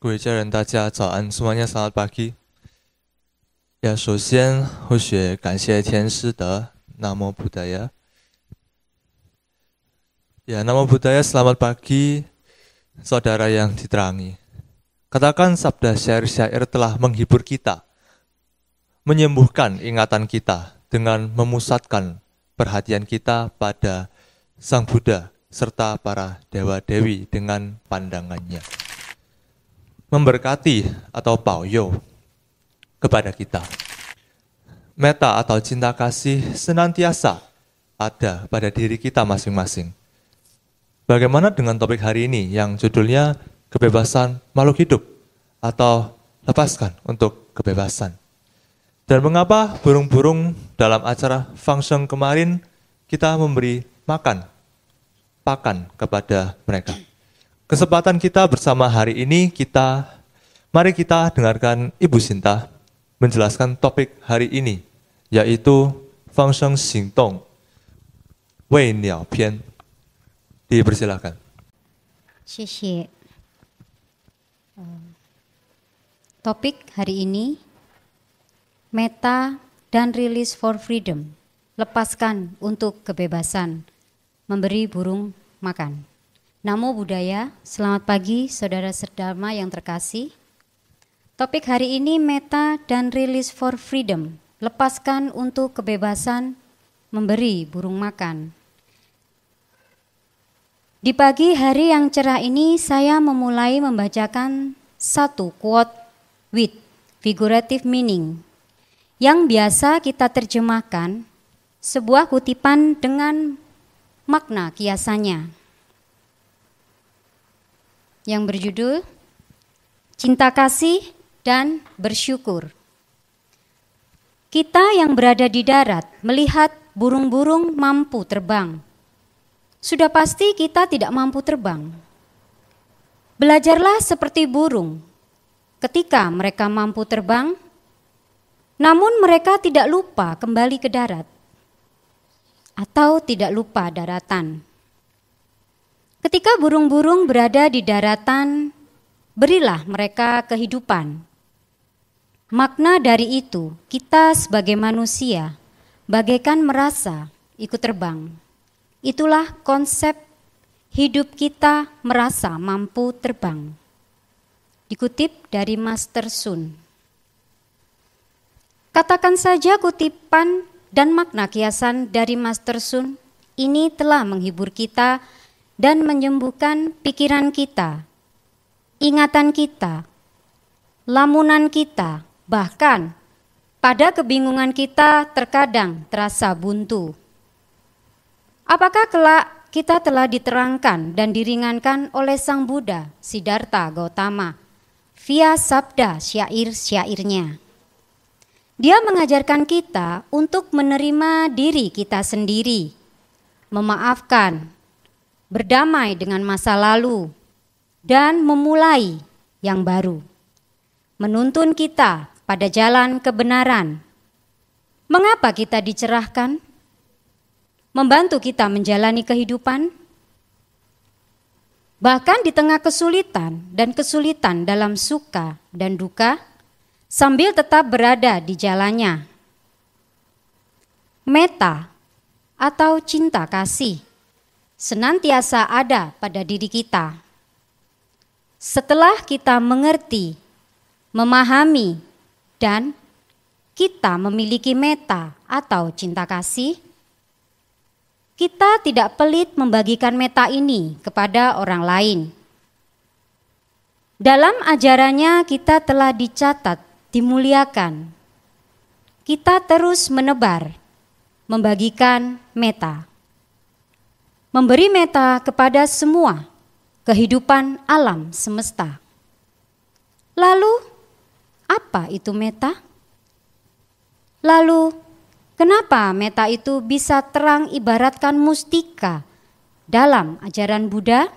各位家人，大家早安，semuanya selamat pagi。首先，或许感谢天师的Namo Buddhaya。Namo Buddhaya, selamat pagi, saudara yang diterangi. Katakan sabda syair-syair telah menghibur kita, menyembuhkan ingatan kita dengan memusatkan perhatian kita pada Sang Buddha serta para dewa-dewi dengan pandangannya. Memberkati atau Baoyo kepada kita. Metta atau cinta kasih senantiasa ada pada diri kita masing-masing. Bagaimana dengan topik hari ini yang judulnya kebebasan makhluk hidup atau lepaskan untuk kebebasan? Dan mengapa burung-burung dalam acara function kemarin kita memberi pakan kepada mereka? Kesempatan kita bersama hari ini mari kita dengarkan Ibu Sinta menjelaskan topik hari ini, yaitu Fangsheng Xingdong Wei Niao Pian. Dipersilakan. 谢谢. Topik hari ini Metta dan Release for Freedom, lepaskan untuk kebebasan, memberi burung makan. Namo Buddhaya, selamat pagi saudara sedharma yang terkasih. Topik hari ini Metta dan Release for Freedom, lepaskan untuk kebebasan, memberi burung makan. Di pagi hari yang cerah ini saya memulai membacakan satu quote with figurative meaning yang biasa kita terjemahkan sebuah kutipan dengan makna kiasannya yang berjudul Cinta Kasih dan Bersyukur. Kita yang berada di darat melihat burung-burung mampu terbang. Sudah pasti kita tidak mampu terbang. Belajarlah seperti burung. Ketika mereka mampu terbang, namun mereka tidak lupa kembali ke darat atau tidak lupa daratan. Ketika burung-burung berada di daratan, berilah mereka kehidupan. Makna dari itu, kita sebagai manusia bagaikan merasa ikut terbang. Itulah konsep hidup kita merasa mampu terbang. Dikutip dari Master Sun. Katakan saja kutipan dan makna kiasan dari Master Sun ini telah menghibur kita dan menyembuhkan pikiran kita, ingatan kita, lamunan kita, bahkan pada kebingungan kita terkadang terasa buntu. Apakah kelak kita telah diterangkan dan diringankan oleh Sang Buddha Siddhartha Gautama via sabda syair-syairnya? Dia mengajarkan kita untuk menerima diri kita sendiri, memaafkan, berdamai dengan masa lalu, dan memulai yang baru. Menuntun kita pada jalan kebenaran. Mengapa kita dicerahkan? Membantu kita menjalani kehidupan. Bahkan di tengah kesulitan dalam suka dan duka, sambil tetap berada di jalannya. Metta atau cinta kasih senantiasa ada pada diri kita. Setelah kita mengerti, memahami, dan kita memiliki metta atau cinta kasih, kita tidak pelit membagikan metta ini kepada orang lain. Dalam ajarannya kita telah dicatat, dimuliakan. Kita terus menebar, membagikan metta. Memberi metta kepada semua kehidupan alam semesta. Lalu, apa itu metta? Lalu, kenapa metta itu bisa terang ibaratkan mustika dalam ajaran Buddha?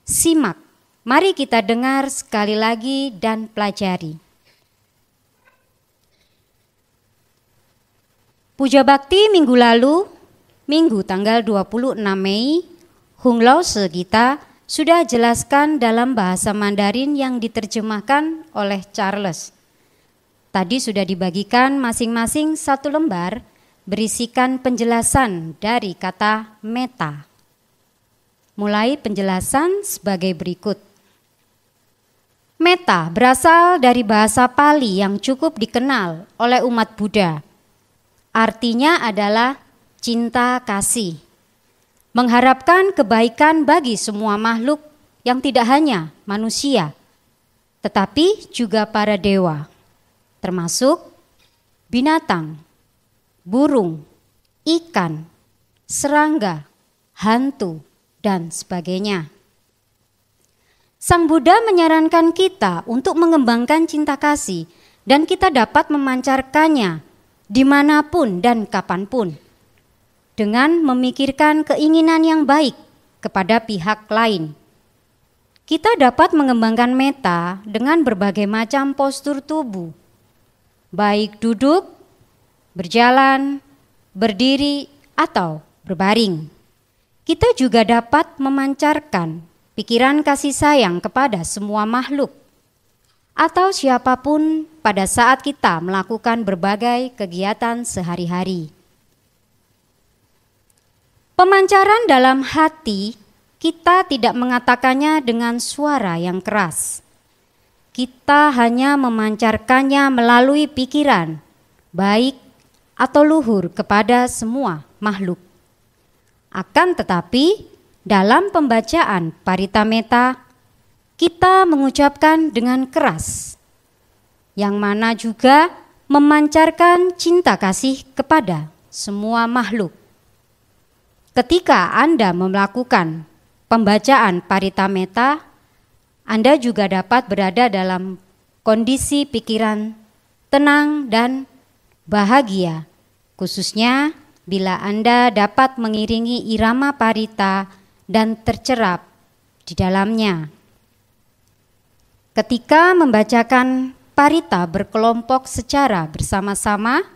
Simak, mari kita dengar sekali lagi dan pelajari. Puja Bakti minggu lalu, Minggu tanggal 26 Mei, Hung Lao Se kita sudah jelaskan dalam bahasa Mandarin yang diterjemahkan oleh Charles. Tadi sudah dibagikan masing-masing satu lembar berisikan penjelasan dari kata meta. Mulai penjelasan sebagai berikut. Meta berasal dari bahasa Pali yang cukup dikenal oleh umat Buddha. Artinya adalah cinta kasih, mengharapkan kebaikan bagi semua makhluk yang tidak hanya manusia, tetapi juga para dewa, termasuk binatang, burung, ikan, serangga, hantu, dan sebagainya. Sang Buddha menyarankan kita untuk mengembangkan cinta kasih dan kita dapat memancarkannya dimanapun dan kapanpun dengan memikirkan keinginan yang baik kepada pihak lain. Kita dapat mengembangkan meta dengan berbagai macam postur tubuh, baik duduk, berjalan, berdiri, atau berbaring. Kita juga dapat memancarkan pikiran kasih sayang kepada semua makhluk atau siapapun pada saat kita melakukan berbagai kegiatan sehari-hari. Pemancaran dalam hati, kita tidak mengatakannya dengan suara yang keras. Kita hanya memancarkannya melalui pikiran, baik atau luhur kepada semua makhluk. Akan tetapi, dalam pembacaan Parita Metta, kita mengucapkan dengan keras, yang mana juga memancarkan cinta kasih kepada semua makhluk. Ketika Anda melakukan pembacaan Parita Metta, Anda juga dapat berada dalam kondisi pikiran tenang dan bahagia, khususnya bila Anda dapat mengiringi irama parita dan tercerap di dalamnya. Ketika membacakan parita berkelompok secara bersama-sama,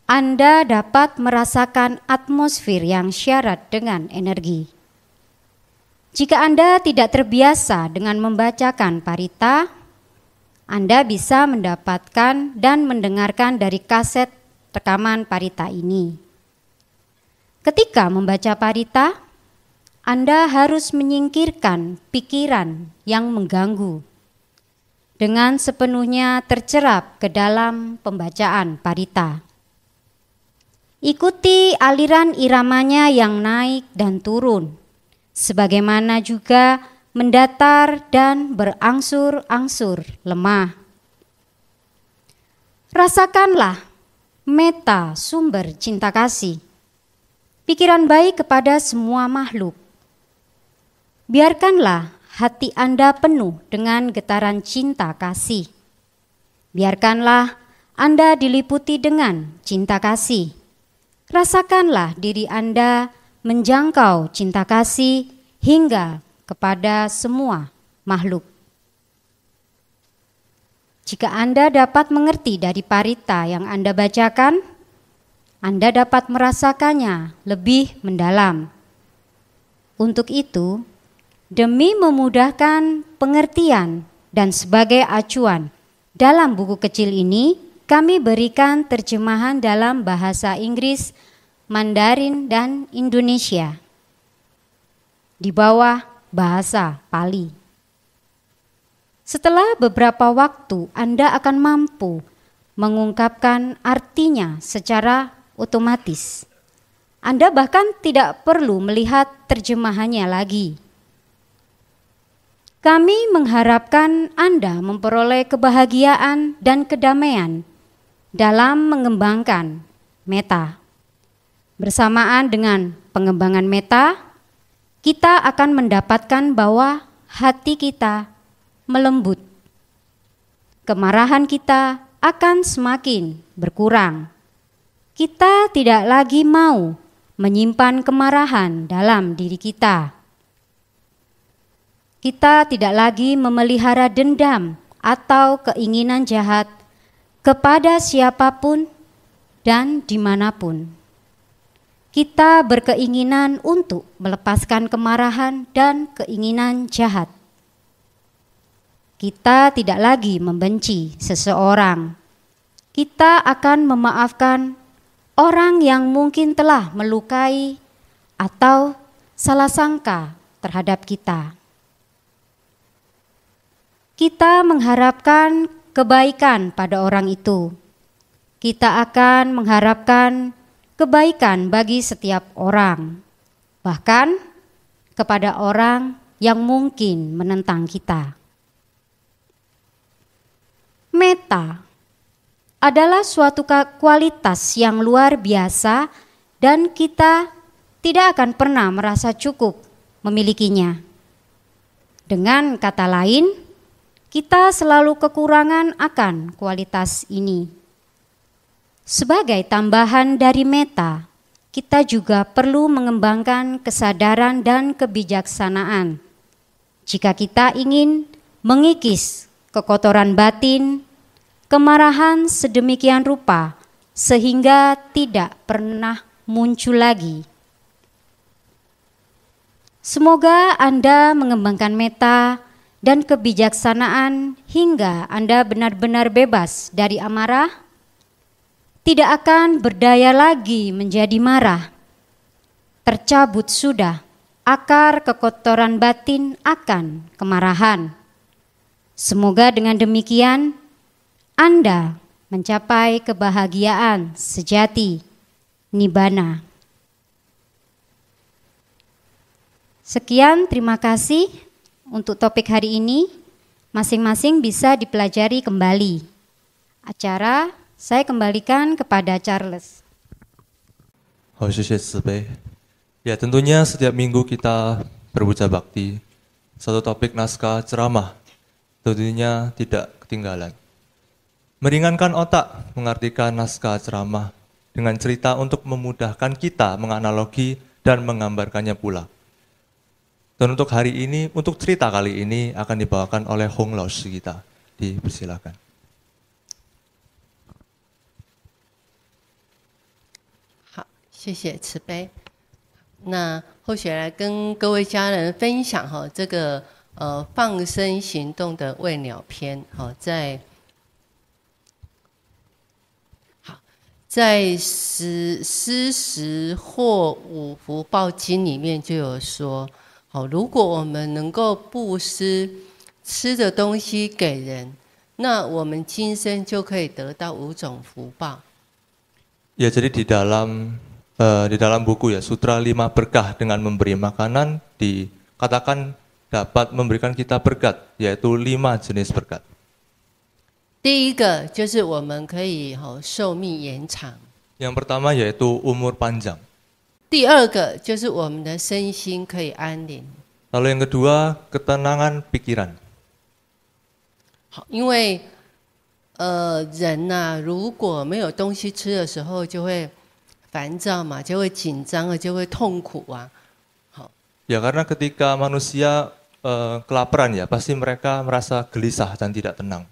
Anda dapat merasakan atmosfer yang syarat dengan energi. Jika Anda tidak terbiasa dengan membacakan parita, Anda bisa mendapatkan dan mendengarkan dari kaset rekaman parita ini. Ketika membaca parita, Anda harus menyingkirkan pikiran yang mengganggu dengan sepenuhnya tercerap ke dalam pembacaan parita. Ikuti aliran iramanya yang naik dan turun, sebagaimana juga mendatar dan berangsur-angsur lemah. Rasakanlah meta sumber cinta kasih, pikiran baik kepada semua makhluk. Biarkanlah hati Anda penuh dengan getaran cinta kasih. Biarkanlah Anda diliputi dengan cinta kasih. Rasakanlah diri Anda menjangkau cinta kasih hingga kepada semua makhluk. Jika Anda dapat mengerti dari parita yang Anda bacakan, Anda dapat merasakannya lebih mendalam. Untuk itu, demi memudahkan pengertian dan sebagai acuan dalam buku kecil ini, kami berikan terjemahan dalam bahasa Inggris, Mandarin, dan Indonesia di bawah bahasa Pali. Setelah beberapa waktu, Anda akan mampu mengungkapkan artinya secara otomatis. Anda bahkan tidak perlu melihat terjemahannya lagi. Kami mengharapkan Anda memperoleh kebahagiaan dan kedamaian dalam mengembangkan meta. Bersamaan dengan pengembangan meta, kita akan mendapatkan bahwa hati kita melembut. Kemarahan kita akan semakin berkurang. Kita tidak lagi mau menyimpan kemarahan dalam diri kita. Kita tidak lagi memelihara dendam atau keinginan jahat kepada siapapun dan dimanapun. kita berkeinginan untuk melepaskan kemarahan dan keinginan jahat. Kita tidak lagi membenci seseorang. Kita akan memaafkan orang yang mungkin telah melukai atau salah sangka terhadap kita. Kita mengharapkan kebaikan pada orang itu. Kita akan mengharapkan kebaikan bagi setiap orang, bahkan kepada orang yang mungkin menentang kita. Metta adalah suatu kualitas yang luar biasa dan kita tidak akan pernah merasa cukup memilikinya. Dengan kata lain, kita selalu kekurangan akan kualitas ini. Sebagai tambahan dari metta, kita juga perlu mengembangkan kesadaran dan kebijaksanaan. Jika kita ingin mengikis kekotoran batin, kemarahan sedemikian rupa sehingga tidak pernah muncul lagi. Semoga Anda mengembangkan metta dan kebijaksanaan hingga Anda benar-benar bebas dari amarah, tidak akan berdaya lagi menjadi marah. Tercabut sudah akar kekotoran batin akan kemarahan. Semoga dengan demikian Anda mencapai kebahagiaan sejati, nibbana. Sekian, terima kasih untuk topik hari ini. Masing-masing bisa dipelajari kembali. Acara saya kembalikan kepada Charles. Ya, tentunya setiap minggu kita berpuja bakti. Satu topik naskah ceramah tentunya tidak ketinggalan. Meringankan otak mengartikan naskah ceramah dengan cerita untuk memudahkan kita menganalogi dan menggambarkannya pula. Dan untuk hari ini, untuk cerita kali ini akan dibawakan oleh Hong Laos kita. Dipersilakan. 谢谢慈悲。那后学来跟各位家人分享这个放生行动的喂鸟篇在施食或五福报经里面就有说，如果我们能够布施吃的东西给人，那我们今生就可以得到5种福报。 Ya, jadi di dalam buku ya Sutra 5 Berkah dengan memberi makanan dikatakan dapat memberikan kita berkat, yaitu 5 jenis berkat. 第一个就是我们可以寿命延长。 Yang pertama yaitu umur panjang. 第二个就是我们的身心可以安宁。 Lalu yang kedua, ketenangan pikiran. 因为人如果没有东西吃的时候就会 烦躁嘛，就会紧张啊，就会痛苦啊。好。Ya, karena ketika manusia kelaparan ya, pasti mereka merasa gelisah dan tidak tenang.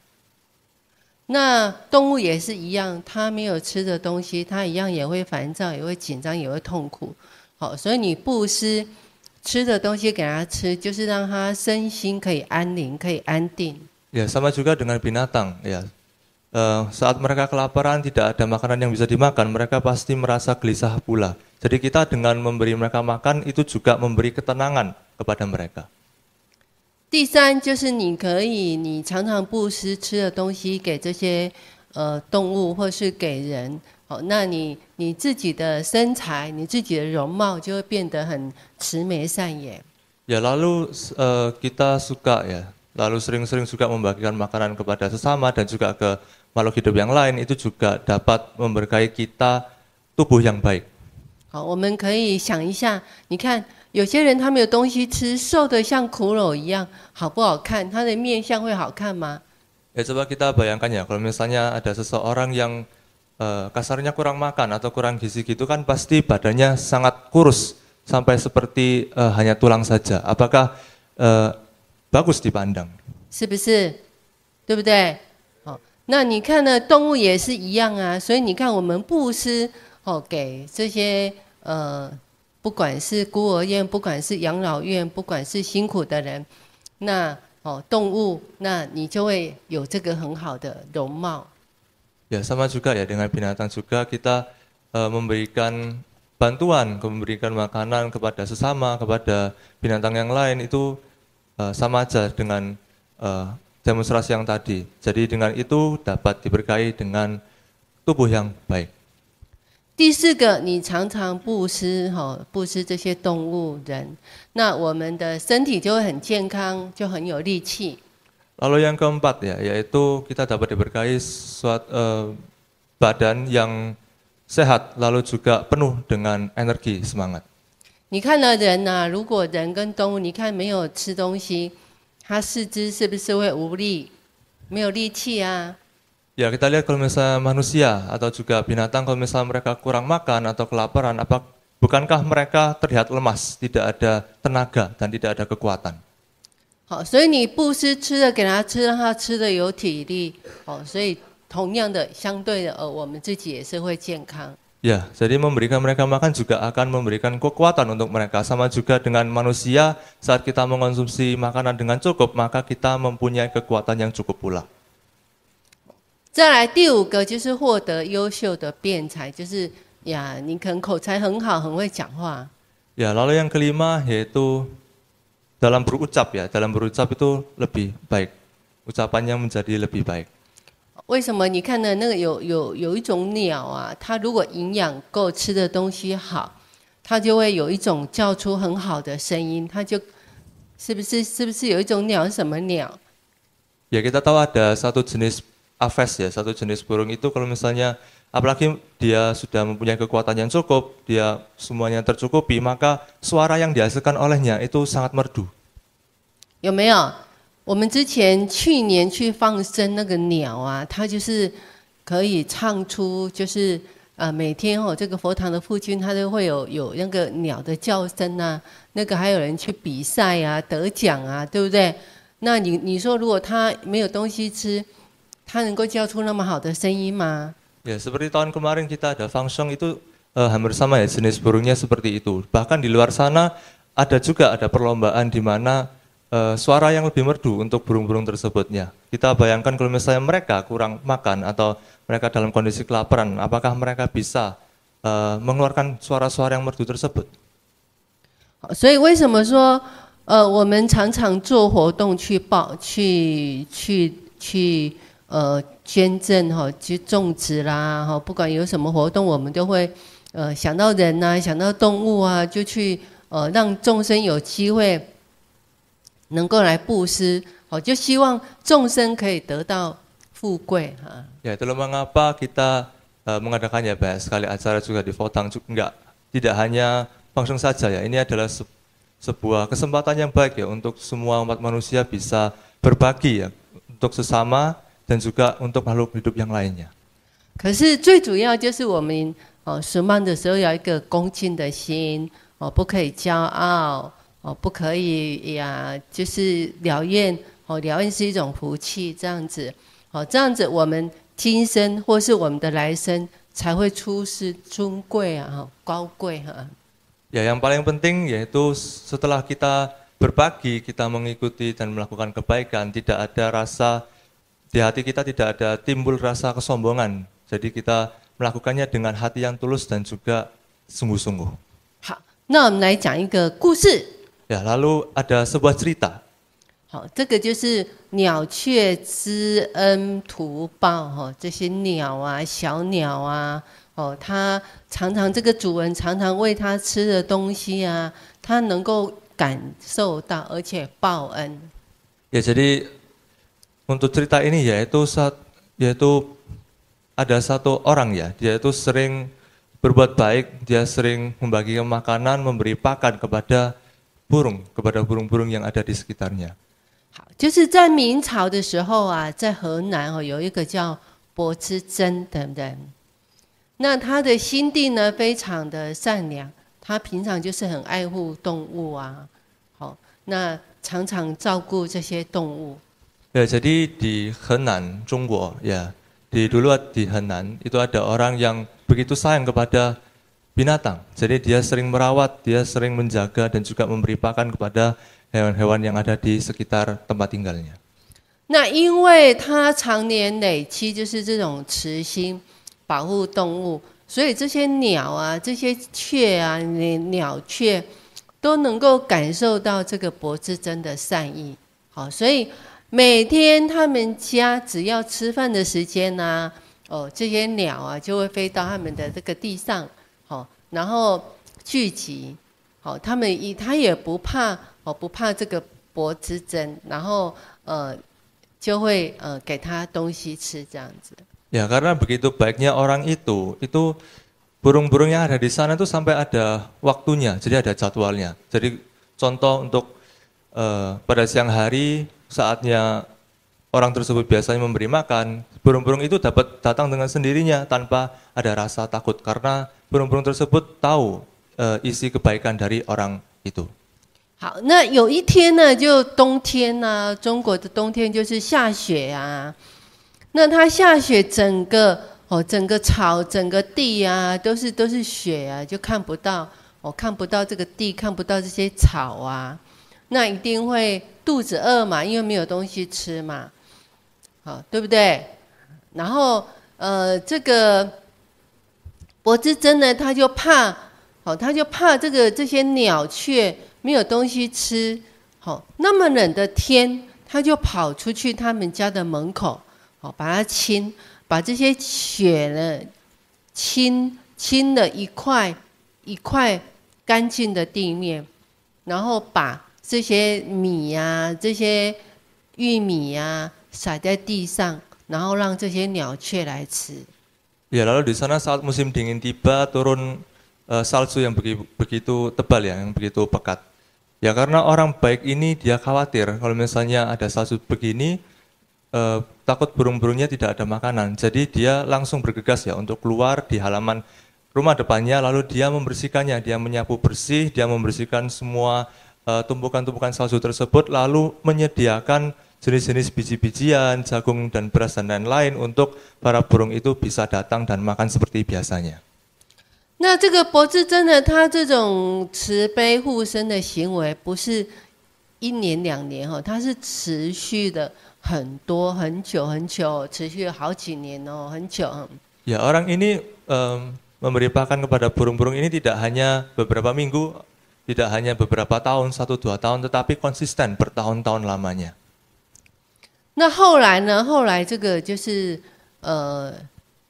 那动物也是一样，它没有吃的东西，它一样也会烦躁，也会紧张，也会痛苦。好，所以你布施吃的东西给它吃，就是让它身心可以安宁，可以安定。 Ya, sama juga dengan binatang ya. Saat mereka kelaparan, tidak ada makanan yang bisa dimakan, mereka pasti merasa gelisah pula. Jadi kita dengan memberi mereka makan, itu juga memberi ketenangan kepada mereka. 第三就是你常常布施吃的东西给这些动物或是给人，那你自己的身材、你自己的容貌就会变得很慈眉善眼。 Ya, lalu kita suka ya, lalu sering-sering juga membagikan makanan kepada sesama dan juga ke makhluk hidup yang lain, itu juga dapat memberkahi kita tubuh yang baik. 好，我们可以想一下，你看有些人他没有东西吃，瘦得像骷髅一样，好不好看？他的面相会好看吗？ Ya, coba kita bayangkan ya, kalau misalnya ada seseorang yang kasarnya kurang makan atau kurang gizi gitu kan pasti badannya sangat kurus sampai seperti hanya tulang saja. Apakah bagus dipandang? 是不是？对不对？好，那你看呢，动物也是一样啊。所以你看，我们布施给这些不管是孤儿院，不管是养老院，不管是辛苦的人，那动物，那你就会有这个很好的容貌。Ya, sama juga ya dengan binatang juga kita memberikan bantuan, memberikan makanan kepada sesama, kepada binatang yang lain itu sama aja dengan demonstrasi yang tadi. Jadi dengan itu dapat diberkahi dengan tubuh yang baik. 第四个，你常常布施，布施这些动物人，那我们的身体就会很健康，就很有力气。Lalu yang keempat ya, yaitu kita dapat diberkahi suatu badan yang sehat, lalu juga penuh dengan energi semangat. 你看了人呐，如果人跟动物，你看没有吃东西，它四肢是不是会无力，没有力气啊？ Ya, kita lihat kalau misalnya manusia atau juga binatang, kalau misalnya mereka kurang makan atau kelaparan, bukankah mereka terlihat lemas, tidak ada tenaga dan tidak ada kekuatan? 好，所以你布施吃的给他吃，让他吃的有体力，所以同样的，相对的，我们自己也是会健康。 Ya, jadi memberikan mereka makan juga akan memberikan kekuatan untuk mereka. Sama juga dengan manusia, saat kita mengonsumsi makanan dengan cukup, maka kita mempunyai kekuatan yang cukup pula. 再来第五个就是获得优秀的辩才，就是呀，你可能口才很好，很会讲话。 Ya, lalu yang kelima yaitu dalam berucap ya, dalam berucap itu lebih baik, ucapannya menjadi lebih baik. 为什么？你看呢？那个有一种鸟啊，它如果营养够，吃的东西好，它就会有一种叫出很好的声音。它就是不是有一种鸟是什么鸟？ Ya, kita tahu ada satu jenis aves ya, satu jenis burung itu kalau misalnya apalagi dia sudah mempunyai kekuatan yang cukup, dia semuanya tercukupi, maka suara yang dihasilkan olehnya itu sangat merdu. 有没有？我们之前去年去放生那个鸟啊，它就是可以唱出，就是每天这个佛堂的父亲他都会有那个鸟的叫声啊，那个还有人去比赛啊，得奖啊，对不对？那你说如果他没有东西吃，他能够叫出那么好的声音吗？ Ya, seperti tahun kemarin kita ada Fangsong itu hampir sama ya, jenis burungnya seperti itu. Bahkan di luar sana ada perlombaan di mana suara yang lebih merdu untuk burung-burung tersebutnya. Kita bayangkan kalau misalnya mereka kurang makan atau mereka dalam kondisi kelaparan, apakah mereka bisa mengeluarkan suara-suara yang merdu tersebut? 所以为什么说我们常常做活动去捐赠去种植啦不管有什么活动，我们都会想到人啊，想到动物啊，就去让众生有机会 能够来布施，就希望众生可以得到富贵哈。Ya, itulah mengapa kita mengadakan ya banyak sekali acara juga di Fotang, tidak hanya Fangsong saja ya. Ini adalah sebuah kesempatan yang baik ya untuk semua umat manusia bisa berbagi ya untuk sesama dan juga untuk makhluk hidup yang lainnya. 可是最主要就是我们十曼的时候要一个恭敬的心不可以骄傲。 不可以呀，就是了愿了愿是一种福气，这样子，这样子我们今生或是我们的来生才会出世尊贵啊，高贵哈。Ya, yang paling penting yaitu setelah kita berbagi, kita mengikuti dan melakukan kebaikan, tidak ada rasa di hati kita tidak ada timbul rasa kesombongan. Jadi kita melakukannya dengan hati yang tulus dan juga sungguh-sungguh. 好，那我们来讲一个故事。 Ya, lalu ada sebuah cerita. 好，这个就是鸟雀知恩图报这些鸟啊、小鸟啊，它常常这个主人常常喂它吃的东西啊，它能够感受到而且报恩。Ya, jadi untuk cerita ini yaitu ada satu orang ya, dia itu sering berbuat baik, dia sering membagikan makanan, memberi pakan kepada burung-burung yang ada di sekitarnya. 好，就是在明朝的时候啊，在河南有一个叫柏之真的人，那他的心地呢非常的善良，他平常就是很爱护动物啊，好，那常常照顾这些动物。Ya, jadi di Henan, Jongguo ya, dulu di Henan itu ada orang yang begitu sayang kepada binatang. Jadi dia sering merawat, dia sering menjaga dan juga memberi pakan kepada hewan-hewan yang ada di sekitar tempat tinggalnya. 那因为他常年累积就是这种慈心保护动物，所以这些鸟啊、这些雀啊、鸟雀都能够感受到这个柏之真的善意。好，所以每天他们家只要吃饭的时间啊，这些鸟啊就会飞到他们的这个地上，好，然后聚集，好，他也不怕不怕这个柏之真，然后就会给他东西吃这样子。Ya, karena begitu baiknya orang itu burung-burung yang ada di sana itu sampai ada waktunya, jadi ada jadwalnya. Jadi contoh untuk pada siang hari saatnya orang tersebut biasanya memberi makan, burung-burung itu dapat datang dengan sendirinya tanpa ada rasa takut karena burung-burung tersebut tahu isi kebaikan dari orang itu. 好，那有一天呢，就冬天啊，中国的冬天就是下雪啊。那它下雪，整个草、整个地啊，都是雪啊，就看不到看不到这个地，看不到这些草啊，那一定会肚子饿嘛，因为没有东西吃嘛，好，对不对？然后这个柏之真呢，他就怕这些鸟雀没有东西吃，好，那么冷的天，他就跑出去他们家的门口。把它把这些雪呢清了一块一块干净的地面，然后把这些米啊、这些玉米啊撒在地上，然后让这些鸟雀来吃。Ya, lalu di sana saat musim dingin tiba turun salju yang begitu tebal ya, yang begitu pekat. Ya karena orang baik ini dia khawatir kalau misalnya ada salju begini. Takut burung-burungnya tidak ada makanan, jadi dia langsung bergegas ya untuk keluar di halaman rumah depannya, lalu dia membersihkannya, dia menyapu bersih, dia membersihkan semua tumpukan-tumpukan salju tersebut, lalu menyediakan jenis-jenis biji-bijian, jagung dan beras dan lain-lain untuk para burung itu bisa datang dan makan seperti biasanya. 那这个柏之真呢，他这种慈悲护生的行为，不是1年2年哈，它是持续的。很多很久，持续好几年很久。Ya, orang ini memberi pakan kepada burung-burung ini tidak hanya beberapa minggu, tidak hanya beberapa tahun, 1-2 tahun, tetapi konsisten bertahun-tahun lamanya. 那后来呢？后来这个就是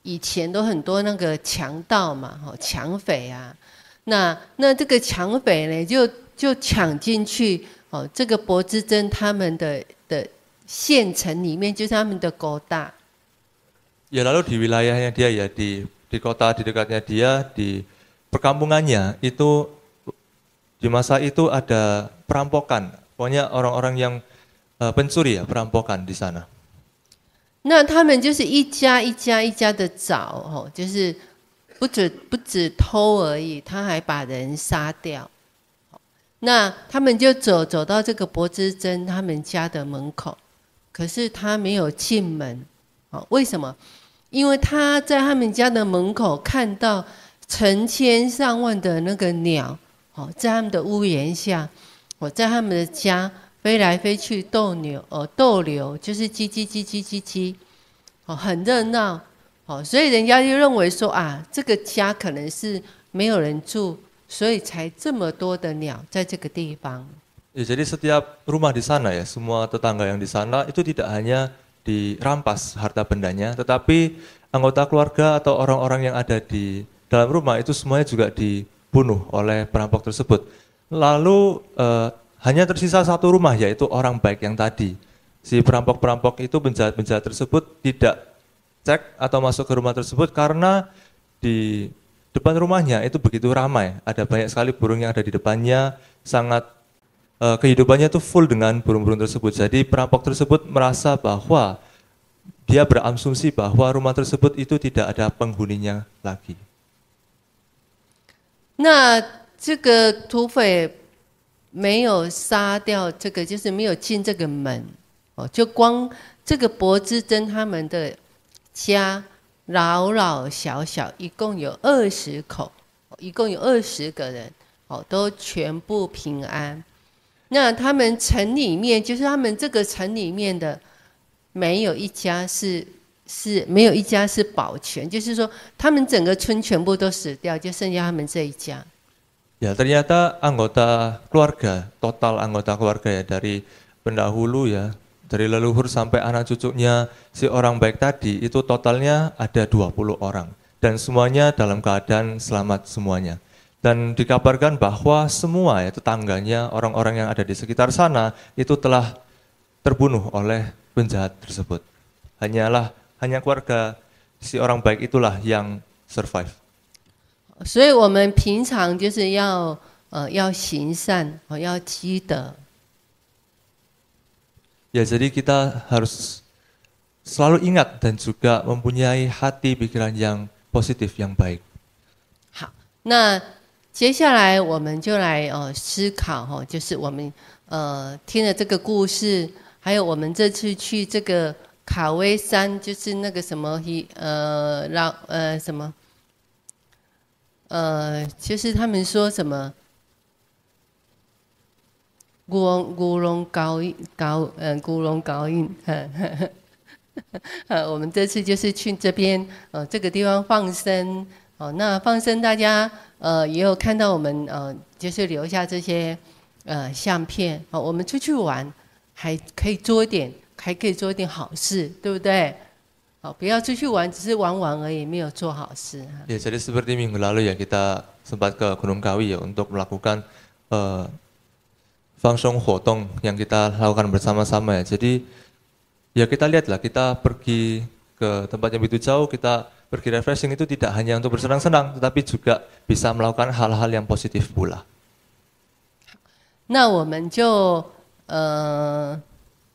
以前都很多那个强盗嘛，抢匪啊，那这个抢匪呢，就抢进去这个柏之真他们的县城里面，就是他们的kota。Ya, lalu di wilayahnya dia ya di kota di dekatnya dia di perkampungannya itu di masa itu ada perampokan. Pokoknya orang-orang yang pencuri ya, perampokan di sana. 那他们就是一家一家的找就是不止偷而已，他还把人杀掉。那他们就走到这个柏之真他们家的门口。可是他没有进门，为什么？因为他在他们家的门口看到成千上万的那个鸟，在他们的屋檐下，在他们的家飞来飞去逗留，就是叽叽叽叽叽叽，很热闹，所以人家就认为说啊，这个家可能是没有人住，所以才这么多的鸟在这个地方。Ya, jadi setiap rumah di sana ya, semua tetangga yang di sana itu tidak hanya dirampas harta bendanya, tetapi anggota keluarga atau orang-orang yang ada di dalam rumah itu semuanya juga dibunuh oleh perampok tersebut. Lalu hanya tersisa satu rumah, yaitu orang baik yang tadi. Si perampok-perampok itu, penjahat-penjahat tersebut tidak cek atau masuk ke rumah tersebut karena di depan rumahnya itu begitu ramai. Ada banyak sekali burung yang ada di depannya, sangat kehidupannya itu full dengan burung-burung tersebut. Jadi perampok tersebut merasa bahwa dia berasumsi bahwa rumah tersebut itu tidak ada penghuninya lagi. 那这个土匪没有杀掉这个，就是没有进这个门，就光这个柏之真他们的家老老小小一共有20口，一共有20个人，都全部平安。那他们城里面，就是他们这个城里面的，没有一家是没有一家是保全，就是说他们整个村全部都死掉，就剩下他们这一家。Ya, ternyata anggota keluarga, total anggota keluarga ya dari pendahulu ya, dari leluhur sampai anak cucunya si orang baik tadi itu totalnya ada 20 orang dan semuanya dalam keadaan selamat semuanya. Dan dikabarkan bahwa semua ya tetangganya, orang-orang yang ada di sekitar sana itu telah terbunuh oleh penjahat tersebut. Hanya keluarga si orang baik itulah yang survive. 所以我们平常就是要行善，要积德。Ya, jadi kita harus selalu ingat dan juga mempunyai hati pikiran yang positif, yang baik. 好，那接下来我们就来思考就是我们听了这个故事，还有我们这次去这个卡威山，就是那个什么什么就是他们说什么古龙高印，我们这次就是去这边这个地方放生。那放生大家也有看到我们就是留下这些相片。我们出去玩还可以做一点好事，对不对？不要出去玩只是玩玩而已，没有做好事。Ya, jadi seperti minggu lalu ya kita sempat ke Gunung Kawi ya untuk melakukan Fangsheng Hotong yang kita lakukan bersama-sama ya. Jadi ya kita lihatlah, kita pergi ke tempat yang begitu jauh, kita pergi refreshing itu tidak hanya untuk bersenang-senang, tetapi juga bisa melakukan hal-hal yang positif pula. 那我们就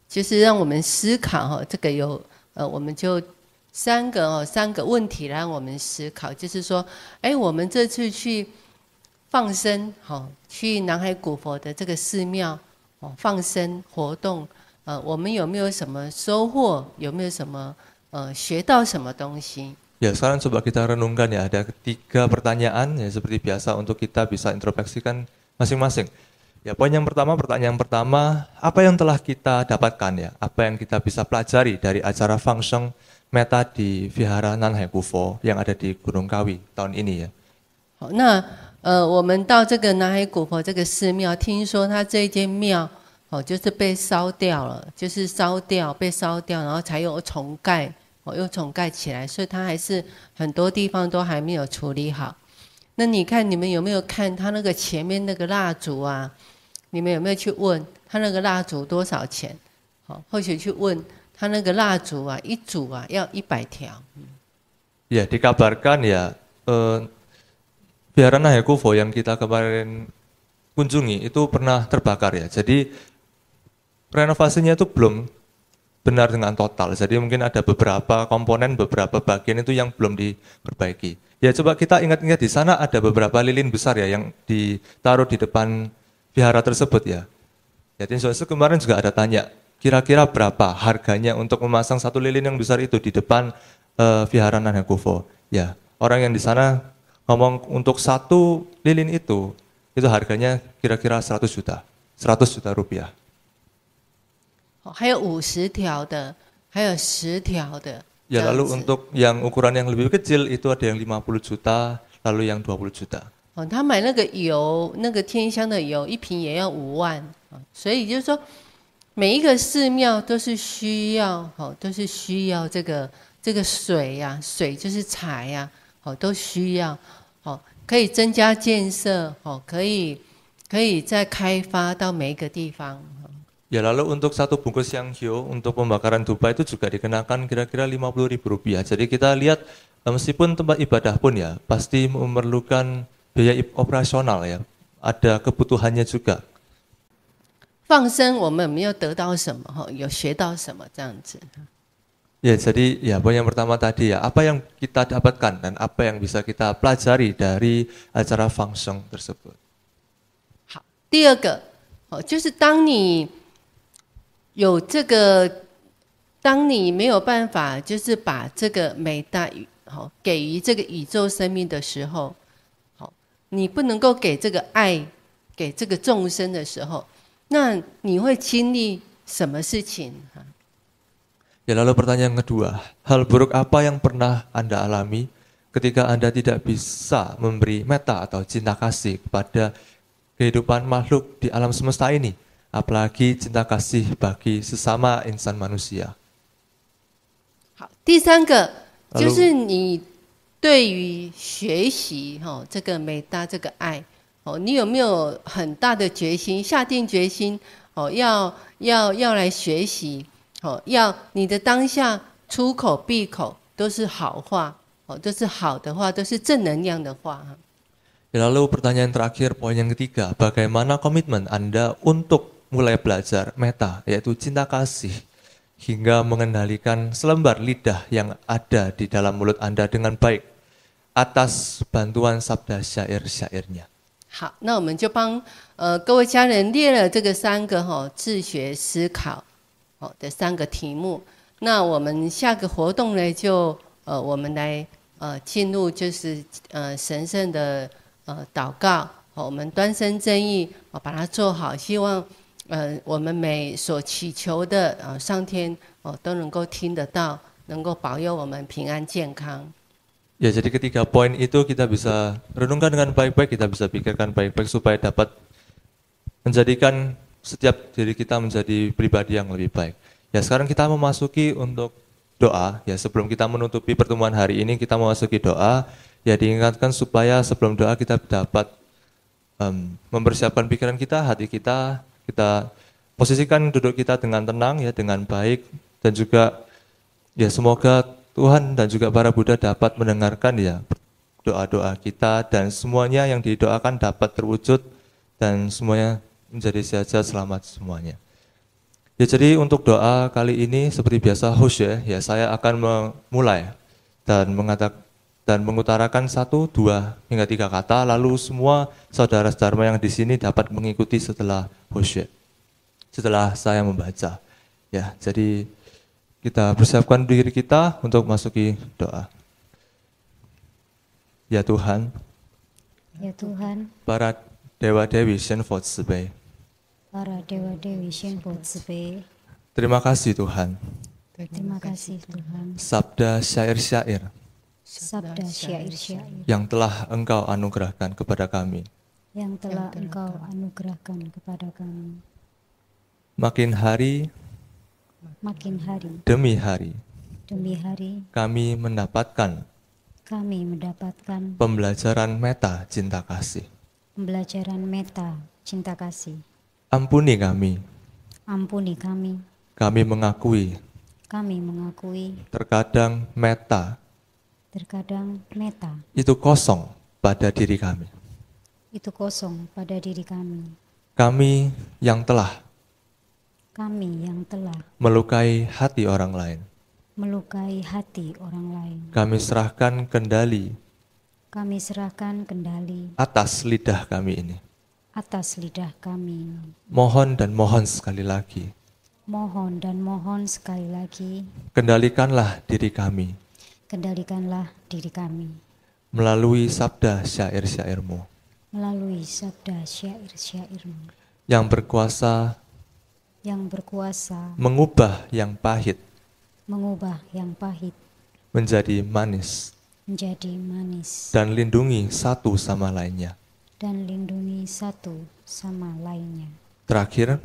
就是让我们思考这个有我们就三个问题让我们思考，就是说，我们这次去放生，去南海古佛的这个寺庙放生活动，我们有没有什么收获？有没有什么学到什么东西？ Ya, sekarang coba kita renungkan ya, ada 3 pertanyaan ya seperti biasa untuk kita bisa introspeksikan masing-masing. Ya, pertanyaan pertama, apa yang telah kita dapatkan ya? Apa yang kita bisa pelajari dari acara Fangsheng Metta di Vihara Nanhai Gufo yang ada di Gunung Kawi tahun ini ya? 好，那我们到这个南海古佛这个寺庙，听说它这一间庙就是被烧掉了，就是被烧掉，然后才有重盖。 又重盖起来，所以它还是很多地方都还没有处理好。那你看，你们有没有看它那个前面那个蜡烛啊？你们有没有去问它那个蜡烛多少钱？或许去问它那个蜡烛啊，一组啊要100条。Ya, dikabarkan ya Vihara Nanhai Gufo yang kita kemarin kunjungi itu pernah terbakar ya. Jadi renovasinya itu belum benar dengan total. Jadi mungkin ada beberapa komponen, beberapa bagian itu yang belum diperbaiki. Ya, coba kita ingat-ingat di sana ada beberapa lilin besar ya yang ditaruh di depan vihara tersebut ya. Jadi kemarin juga ada tanya, kira-kira berapa harganya untuk memasang satu lilin yang besar itu di depan Vihara Nanhai Gufo. Ya, orang yang di sana ngomong untuk satu lilin itu harganya kira-kira 100 juta rupiah. 还有50条的，还有10条的。Ya, lalu untuk yang ukuran yang lebih kecil itu ada yang 50 juta, lalu yang 20 juta. 他买那个油，那个天香的油，一瓶也要5万。所以就是说，每一个寺庙都是需要，这个水呀，水就是财呀，都需要，可以增加建设，可以再开发到每一个地方。 Ya, lalu untuk satu bungkus yang hio untuk pembakaran dupa itu juga dikenakan kira-kira 50.000 rupiah. Jadi kita lihat meskipun tempat ibadah pun ya pasti memerlukan biaya operasional ya, ada kebutuhannya juga. 放生我们有没有得到什么？有学到什么这样子？ Ya, jadi ya poin yang pertama tadi ya, apa yang kita dapatkan dan apa yang bisa kita pelajari dari acara Fangsheng tersebut. 好，第二个就是当你 有这个，当你没有办法，就是把这个美大给予这个宇宙生命的时候，你不能够给这个爱给这个众生的时候，那你会经历什么事情？ Ya, lalu pertanyaan kedua, hal buruk apa yang pernah Anda alami ketika Anda tidak bisa memberi metta atau cinta kasih kepada kehidupan makhluk di alam semesta ini, apalagi cinta kasih bagi sesama insan manusia. 好，第三个好就是你对于学习这个美大这个爱你有没有很大的决心，下定决心要来学习要你的当下出口闭口都是好话都是好的话，都是正能量的话。 Ya, lalu pertanyaan terakhir, poin yang ketiga, bagaimana komitmen Anda untuk mulai belajar metta, yaitu cinta kasih, hingga mengendalikan selembar lidah yang ada di dalam mulut Anda dengan baik atas bantuan sabda syair-syairnya. 好，那我们就帮各位家人列了这个3个自学思考的3个题目。那我们下个活动呢，就我们来进入就是神圣的祷告，我们端身正义把它做好，希望我们每所祈求的上天都能够听得到，能够保佑我们平安健康。 Ya, jadi ketiga poin itu kita bisa renungkan dengan baik-baik, kita bisa pikirkan baik-baik supaya dapat menjadikan setiap diri kita menjadi pribadi yang lebih baik. Ya, sekarang kita memasuki untuk doa. Ya, sebelum kita menutupi pertemuan hari ini, kita memasuki doa. Ya, diingatkan supaya sebelum doa kita dapat mempersiapkan pikiran kita, hati kita, kita posisikan duduk kita dengan tenang, ya, dengan baik, dan juga ya semoga Tuhan dan juga para Buddha dapat mendengarkan ya doa-doa kita dan semuanya yang didoakan dapat terwujud dan semuanya menjadi sehat-sehat selamat semuanya. Ya, jadi untuk doa kali ini seperti biasa host ya saya akan memulai dan mengutarakan 1, 2 hingga 3 kata, lalu semua saudara-saudara yang di sini dapat mengikuti setelah host setelah saya membaca. Ya, jadi kita persiapkan diri kita untuk masuki doa. Ya Tuhan, Ya Tuhan, para dewa-dewi Shenpo Tsibei, para dewa-dewi Shenpo Tsibei, terima kasih Tuhan, terima kasih Tuhan, sabda syair-syair sabda syair-syair yang telah Engkau anugerahkan kepada kami. yang telah Engkau anugerahkan kepada kami. Makin hari Makin hari demi hari demi hari kami mendapatkan kami mendapatkan pembelajaran metta cinta kasih. pembelajaran metta cinta kasih. Ampuni kami, Ampuni kami mengakui terkadang metta terkadang metta itu kosong pada diri kami. itu kosong pada diri kami. Kami yang telah melukai hati orang lain. Melukai hati orang lain. Kami serahkan kendali atas lidah kami ini. Atas lidah kami. Mohon dan mohon sekali lagi. Mohon dan mohon sekali lagi. Kendalikanlah diri kami. Kendalikanlah diri kami. Melalui sabda syair-syair-Mu. Melalui sabda syair-syair-Mu. Yang berkuasa mengubah yang pahit menjadi manis dan lindungi satu sama lainnya. Terakhir,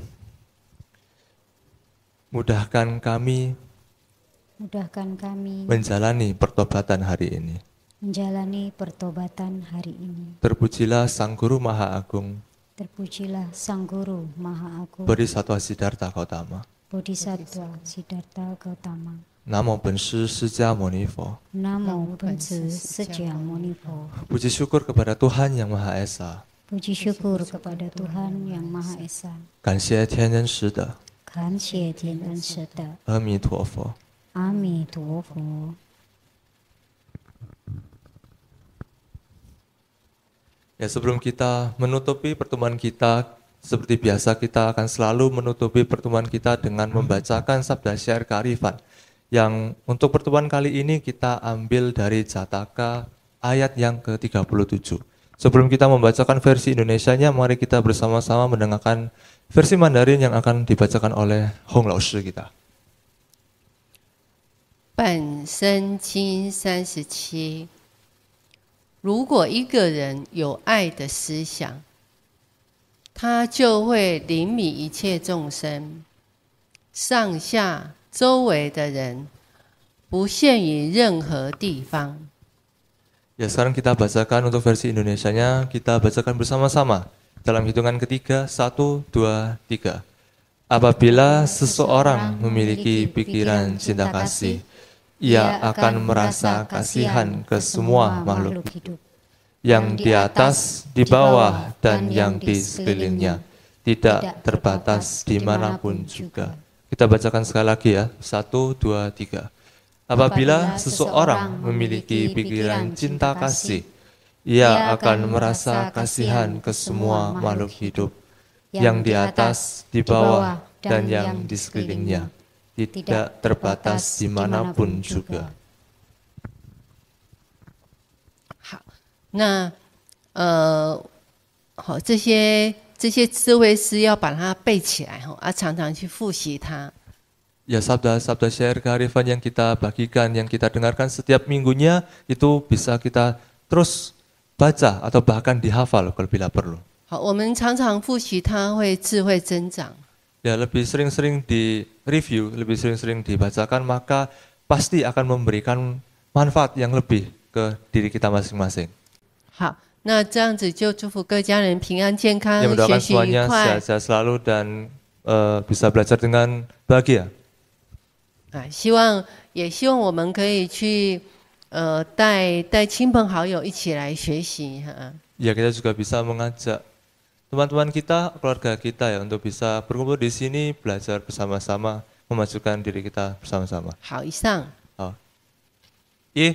mudahkan kami menjalani pertobatan hari ini. Terpujilah Sang Guru Maha Agung, Terpujilah Sang Guru Maha Agung, Bodhisattva Siddhartha Gautama. Bodhisattva Siddhartha Gautama. Namo Bensi释迦牟尼佛. Namo Bensi释迦牟尼佛. Puji syukur kepada Tuhan Yang Maha Esa. Puji syukur kepada Tuhan Yang Maha Esa. 感谢天人师的感谢天人师的阿弥陀佛。阿弥陀佛。 Ya, sebelum kita menutupi pertemuan kita, seperti biasa kita akan selalu menutupi pertemuan kita dengan membacakan sabda syair kearifan. Yang untuk pertemuan kali ini kita ambil dari Jataka ayat yang ke-37. Sebelum kita membacakan versi Indonesianya, mari kita bersama-sama mendengarkan versi Mandarin yang akan dibacakan oleh Hong Lao Shi kita. 本生经37，如果一个人有爱的思想，他就会怜悯一切众生，上下周围的人，不限于任何地方。 Ya, sekarang kita bacakan untuk versi Indonesianya, kita bacakan bersama-sama dalam hitungan ketiga, 1, 2, 3. Apabila seseorang memiliki pikiran cinta kasih, ia akan merasa kasihan ke semua makhluk hidup, yang di atas, di bawah, dan yang di sekelilingnya, tidak terbatas dimanapun juga. Kita bacakan sekali lagi ya, 1, 2, 3. Apabila seseorang memiliki pikiran cinta kasih, ia akan merasa kasihan ke semua makhluk hidup, yang di atas, di bawah, dan yang di sekelilingnya, tidak terbatas dimanapun juga. 好，那好，这些智慧诗要把它背起来哈，常常去复习它。 Ya, sabda-sabda syair kearifan yang kita bagikan, yang kita dengarkan setiap minggunya, itu bisa kita terus baca atau bahkan dihafal kalau bila perlu. 好，我们常常复习它，会智慧增长。 Ya, lebih sering-sering di review, lebih sering-sering dibacakan, maka pasti akan memberikan manfaat yang lebih ke diri kita masing-masing. 好，那这样子就祝福各家人平安健康， Ya, 学 mendoakan 习愉 semuanya 快。 sehat-sehat selalu dan bisa belajar dengan bahagia. 啊，也希望我们可以去带亲朋好友一起来学习哈。 Ya, kita juga bisa mengajak teman-teman kita, keluarga kita ya untuk bisa berkumpul di sini, belajar bersama-sama, memajukan diri kita bersama-sama. 好，以上。好，一。